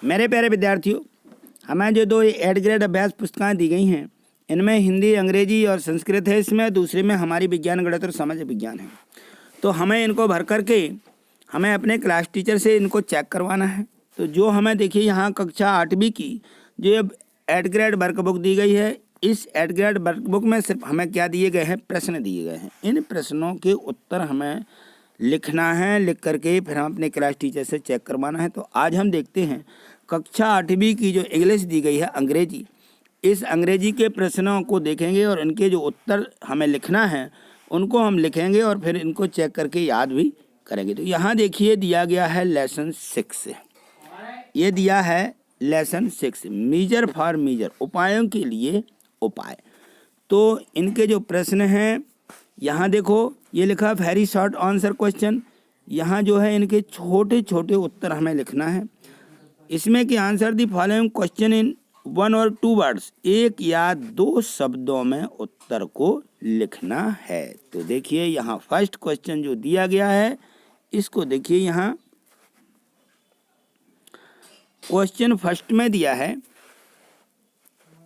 मेरे प्यारे विद्यार्थियों, हमें जो दो एड ग्रेड अभ्यास पुस्तकें दी गई हैं, इनमें हिंदी, अंग्रेजी और संस्कृत है इसमें, दूसरे में हमारी विज्ञान, गणित और समाज विज्ञान है। तो हमें इनको भर करके हमें अपने क्लास टीचर से इनको चेक करवाना है। तो जो हमें देखिए यहाँ कक्षा 8वीं की जो एड ग्रेड वर्कबुक दी गई है, इस एड ग्रेड वर्कबुक में सिर्फ हमें क्या दिए गए हैं, प्रश्न दिए गए हैं। इन प्रश्नों के उत्तर हमें लिखना है, लिख करके फिर हम अपने क्लास टीचर से चेक करवाना है। तो आज हम देखते हैं कक्षा 8वीं की जो इंग्लिश दी गई है, अंग्रेजी, इस अंग्रेजी के प्रश्नों को देखेंगे और इनके जो उत्तर हमें लिखना है उनको हम लिखेंगे और फिर इनको चेक करके याद भी करेंगे। तो यहाँ देखिए दिया गया है लेसन 6, ये दिया है लेसन 6, मीजर फॉर मीजर, उपायों के लिए उपाय। तो इनके जो प्रश्न हैं यहाँ देखो, ये लिखा वेरी शॉर्ट आंसर क्वेश्चन। यहाँ जो है इनके छोटे छोटे उत्तर हमें लिखना है। इसमें कि answer the following question in 1 और 2 वर्ड्स, 1 या 2 शब्दों में उत्तर को लिखना है। तो देखिए यहाँ फर्स्ट क्वेश्चन जो दिया गया है, इसको देखिए। यहाँ क्वेश्चन फर्स्ट में दिया है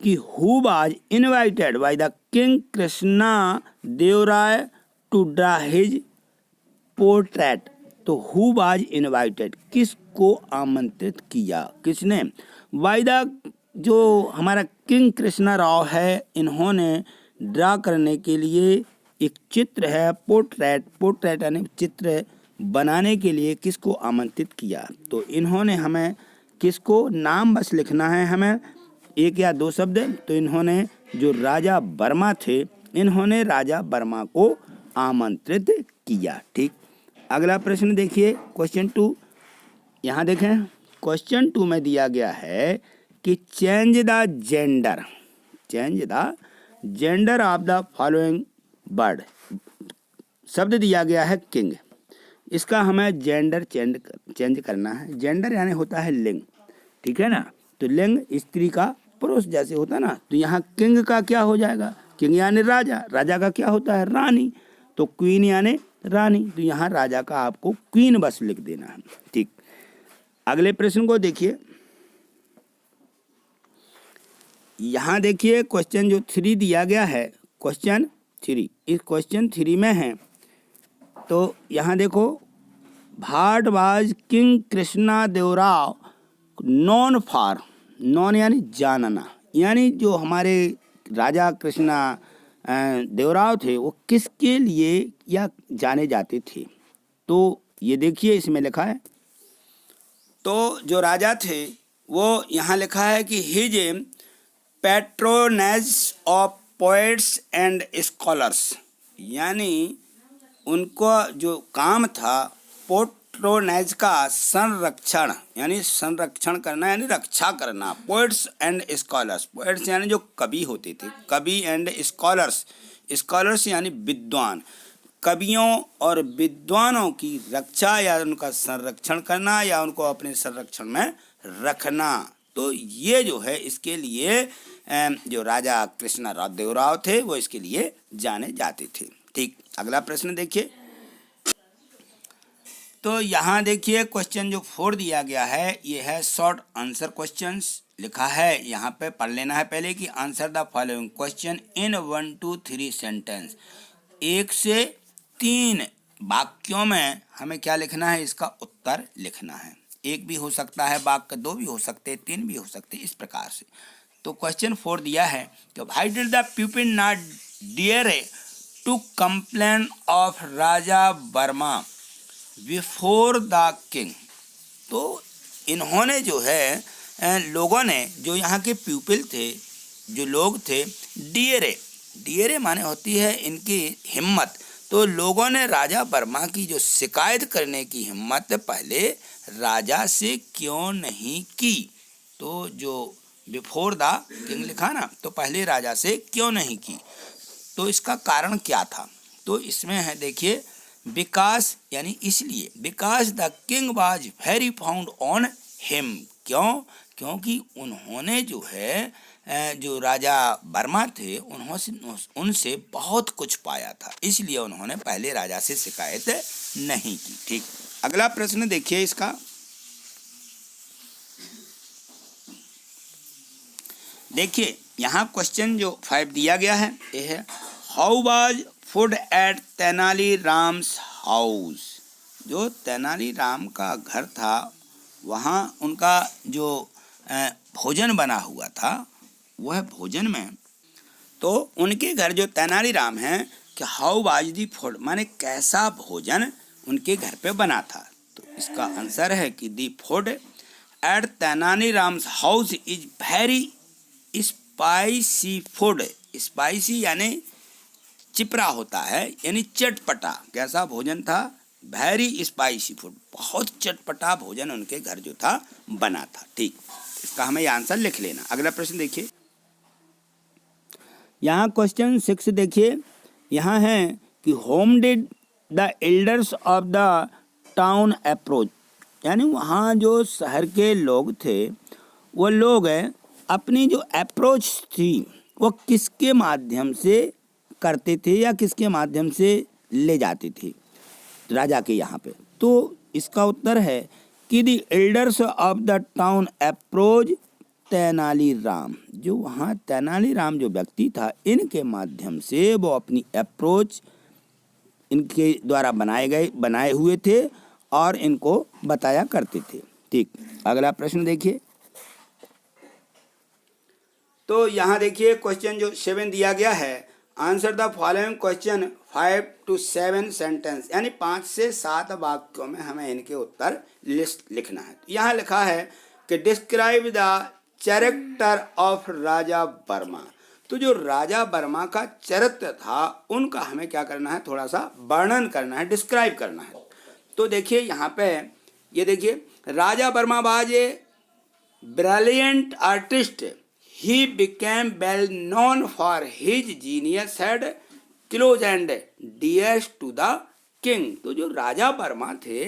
कि who was invited by the king Krishna Devaraya to draw his portrait. तो हु वाज इनवाइटेड, किसको आमंत्रित किया, किसने? बाय द, जो हमारा किंग कृष्णा राव है, इन्होंने ड्रा करने के लिए एक चित्र है, पोर्ट्रेट, पोर्ट्रेट यानी चित्र बनाने के लिए किसको आमंत्रित किया। तो इन्होंने हमें किसको, नाम बस लिखना है हमें, 1 या 2 शब्द। तो इन्होंने जो राजा वर्मा थे, इन्होंने राजा वर्मा को आमंत्रित किया। ठीक, अगला प्रश्न देखिए क्वेश्चन 2। यहाँ देखें क्वेश्चन 2 में दिया गया है कि change the gender, change the gender of the following word. शब्द दिया गया है किंग, इसका हमें जेंडर चेंज करना है। जेंडर यानी होता है लिंग, ठीक है ना। तो लिंग स्त्री का पुरुष जैसे होता है ना, तो यहाँ किंग का क्या हो जाएगा, किंग यानी राजा, राजा का क्या होता है, रानी। तो क्वीन यानी रानी, तो यहाँ राजा का आपको क्वीन बस लिख देना है। ठीक, अगले प्रश्न को देखिए। यहाँ देखिए क्वेश्चन जो 3 दिया गया है, क्वेश्चन 3, इस क्वेश्चन 3 में है। तो यहाँ देखो, but was king Krishna Devaraya known for, known यानी जानना, यानी जो हमारे राजा कृष्णा देवराव थे वो किसके लिए या जाने जाते थे। तो ये देखिए इसमें लिखा है, तो जो राजा थे वो यहाँ लिखा है कि his patronage of poets and scholars, यानी उनको जो काम था पैट्रोनेज का संरक्षण, यानी संरक्षण करना यानी रक्षा करना। पोएट्स एंड स्कॉलर्स, पोएट्स यानी जो कवि होते थे, कवि एंड स्कॉलर्स, स्कॉलर्स यानी विद्वान, कवियों और विद्वानों की रक्षा या उनका संरक्षण करना या उनको अपने संरक्षण में रखना। तो ये जो है इसके लिए जो राजा कृष्णा देवराव थे वो इसके लिए जाने जाते थे। ठीक, अगला प्रश्न देखिए। तो यहाँ देखिए क्वेश्चन जो 4 दिया गया है, ये है शॉर्ट आंसर क्वेश्चंस। लिखा है यहाँ पे, पढ़ लेना है पहले कि answer the following question in 1 to 3 sentence, 1 से 3 वाक्यों में हमें क्या लिखना है, इसका उत्तर लिखना है। 1 भी हो सकता है वाक्य, 2 भी हो सकते, 3 भी हो सकते, इस प्रकार से। तो क्वेश्चन 4 दिया है कि why did the people not dare to complain of Raja Varma before the king. तो इन्होंने जो है लोगों ने, जो यहाँ के पीपल थे, जो लोग थे, डियरे, डियरे माने होती है इनकी हिम्मत। तो लोगों ने राजा वर्मा की जो शिकायत करने की हिम्मत पहले राजा से क्यों नहीं की। तो जो बिफोर द किंग लिखा ना, तो पहले राजा से क्यों नहीं की, तो इसका कारण क्या था। तो इसमें है देखिए, बिकॉज यानी इसलिए, because the king was very found on him. क्यों? क्योंकि उन्होंने जो है जो राजा वर्मा थे उनसे बहुत कुछ पाया था, इसलिए उन्होंने पहले राजा से शिकायत नहीं की। ठीक, अगला प्रश्न देखिए इसका। देखिए यहाँ क्वेश्चन जो 5 दिया गया है ये है, how was food at Tenali Ram's house. जो तेनाली राम का घर था वहाँ उनका जो भोजन बना हुआ था, वह भोजन में तो उनके घर जो तेनाली राम हैं कि हाउ वाज दी फूड, माने कैसा भोजन उनके घर पे बना था। तो इसका आंसर है कि दी food at Tenali Ram's house is very spicy food. Spicy यानी चिपरा होता है, यानी चटपटा। कैसा भोजन था? वेरी स्पाइसी फूड, बहुत चटपटा भोजन उनके घर जो था बना था। ठीक, इसका हमें आंसर लिख लेना। अगला प्रश्न देखिए, यहाँ क्वेश्चन 6 देखिए, यहाँ है कि home did the elders of the town approach, यानी वहाँ जो शहर के लोग थे वो लोग अपनी जो अप्रोच थी वो किसके माध्यम से करते थे या किसके माध्यम से ले जाते थे राजा के यहाँ पे। तो इसका उत्तर है कि the elders of the town approach Tenali Ram. जो वहाँ तेनाली राम जो व्यक्ति था, इनके माध्यम से वो अपनी अप्रोच इनके द्वारा बनाए हुए थे और इनको बताया करते थे। ठीक, अगला प्रश्न देखिए, तो यहाँ देखिए क्वेश्चन जो 7 दिया गया है, answer the following question 5 to 7 sentence, यानी 5 से 7 वाक्यों में हमें इनके उत्तर लिस्ट लिखना है। तो यहाँ लिखा है कि describe the character of Raja Varma. तो जो राजा वर्मा का चरित्र था उनका हमें क्या करना है, थोड़ा सा वर्णन करना है, डिस्क्राइब करना है। तो देखिए यहाँ पे ये देखिए, Raja Varma was a brilliant artist, he became well known for his genius, had close and dear to the king। तो जो राजा वर्मा थे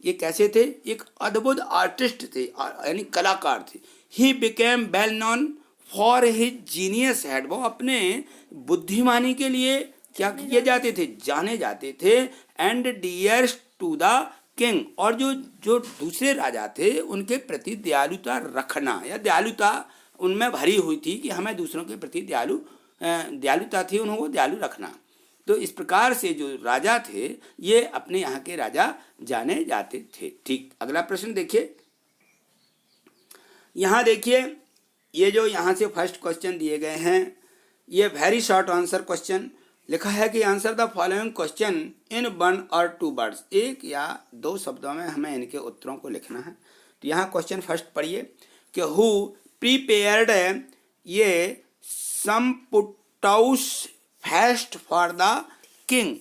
ये कैसे थे? एक अद्भुत आर्टिस्ट थे, यानी कलाकार थे। he became well known for his genius, had वो अपने बुद्धिमानी के लिए क्या किए जाते थे? जाने जाते थे। and dear to the king, और जो दूसरे राजा थे उनके प्रति दयालुता रखना या दयालुता उनमें भरी हुई थी कि हमें दूसरों के प्रति दयालुता थी, उन्होंने दयालु रखना। तो इस प्रकार से जो राजा थे ये अपने यहाँ के राजा जाने जाते थे। ठीक, अगला प्रश्न देखिए, यहाँ देखिए ये जो यहाँ से फर्स्ट क्वेश्चन दिए गए हैं ये वेरी शॉर्ट आंसर क्वेश्चन लिखा है कि answer the following question in 1 or 2 words, 1 या 2 शब्दों में हमें इनके उत्तरों को लिखना है। तो यहाँ क्वेश्चन फर्स्ट पढ़िए कि हु प्रीपेयर्ड ये सम्पुटाउस फेस्ट फॉर द किंग।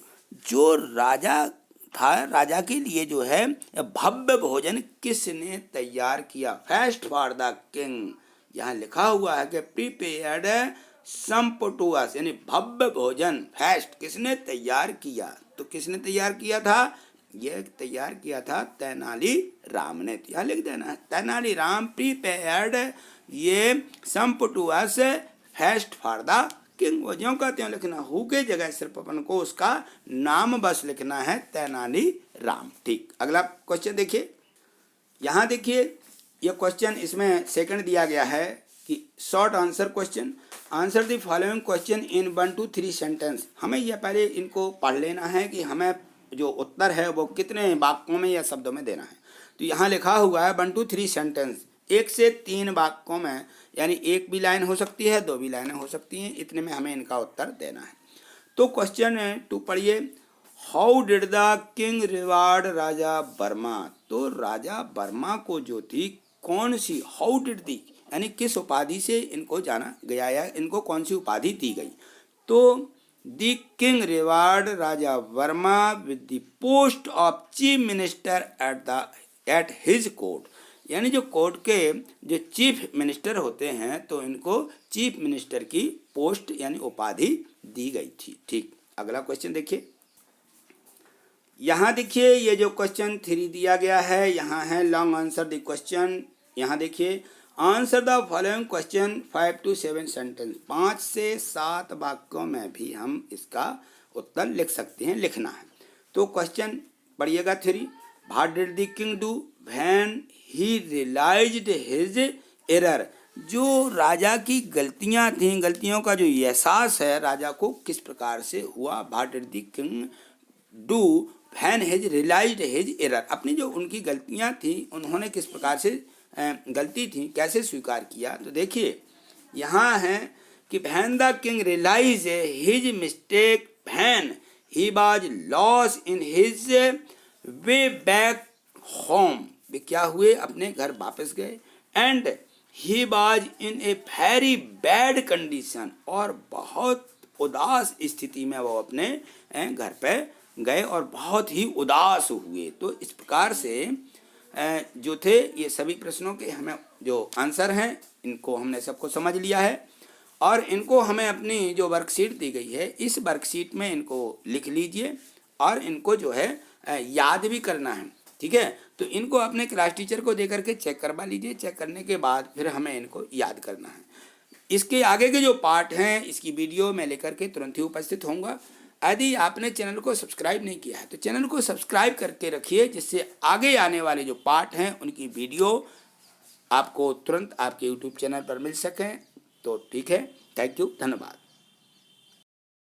जो राजा था, राजा के लिए जो है भव्य भोजन किसने तैयार किया? फेस्ट फॉर द किंग, यहाँ लिखा हुआ है कि प्रीपेयर्ड सम्पुटाउस यानी भव्य भोजन, फेस्ट किसने तैयार किया? तो किसने तैयार किया था? ये तैयार किया था तेनाली राम ने। यहाँ लिख देना, तेनाली राम प्रीपेयर्ड ये सम्पुटाउस फेस्ट फॉर द किंग। वो ज्यों का त्यों लिखना, हु के जगह सिर्फ अपन को उसका नाम बस लिखना है, तेनाली राम। ठीक, अगला क्वेश्चन देखिए, यहाँ देखिए ये क्वेश्चन इसमें सेकंड दिया गया है कि short answer question, answer the following question in 1 to 3 sentence. हमें यह पहले इनको पढ़ लेना है कि हमें जो उत्तर है वो कितने वाक्यों में या शब्दों में देना है। तो यहाँ लिखा हुआ है 1 to 3 सेंटेंस, 1 से 3 वाक्यों में, यानी 1 भी लाइन हो सकती है, 2 भी लाइनें हो सकती हैं, इतने में हमें इनका उत्तर देना है। तो क्वेश्चन 2 पढ़िए, how did the king reward Raja Varma. तो राजा वर्मा को जो थी कौन सी, हाउ डिड दी यानी किस उपाधि से इनको जाना गया या इनको कौन सी उपाधि दी गई? तो the king reward Raja Verma with the post of chief minister at his court, यानी जो कोर्ट के जो चीफ मिनिस्टर होते हैं तो इनको चीफ मिनिस्टर की पोस्ट यानी उपाधि दी गई थी। ठीक, अगला क्वेश्चन देखिए, यहाँ देखिए ये जो क्वेश्चन 3 दिया गया है, यहाँ है लॉन्ग आंसर द क्वेश्चन। यहाँ देखिए, answer the following question 5 to 7 sentence, 5 से 7 वाक्यों में भी हम इसका उत्तर लिख सकते हैं, लिखना है। तो क्वेश्चन पढ़िएगा 3, what did the king do when he realised his error. जो राजा की गलतियां थीं, गलतियों का जो एहसास है राजा को किस प्रकार से हुआ। What did the king do when his realised his error. अपनी जो उनकी गलतियां थी उन्होंने किस प्रकार से गलती थी कैसे स्वीकार किया। तो देखिए यहाँ है कि when the king realise his mistake when he was lost in his way back home. वे क्या हुए, अपने घर वापस गए। And he was in a very bad condition, और बहुत उदास स्थिति में वो अपने घर पे गए और बहुत ही उदास हुए। तो इस प्रकार से जो थे ये सभी प्रश्नों के हमें जो आंसर हैं इनको हमने सबको समझ लिया है, और इनको हमें अपनी जो वर्कशीट दी गई है इस वर्कशीट में इनको लिख लीजिए और इनको जो है याद भी करना है। ठीक है, तो इनको अपने क्लास टीचर को दे करके चेक करवा लीजिए। चेक करने के बाद फिर हमें इनको याद करना है। इसके आगे के जो पार्ट हैं इसकी वीडियो मैं लेकर के तुरंत ही उपस्थित होऊंगा। यदि आपने चैनल को सब्सक्राइब नहीं किया है तो चैनल को सब्सक्राइब करके रखिए, जिससे आगे आने वाले जो पार्ट हैं उनकी वीडियो आपको तुरंत आपके यूट्यूब चैनल पर मिल सकें। तो ठीक है, थैंक यू, धन्यवाद।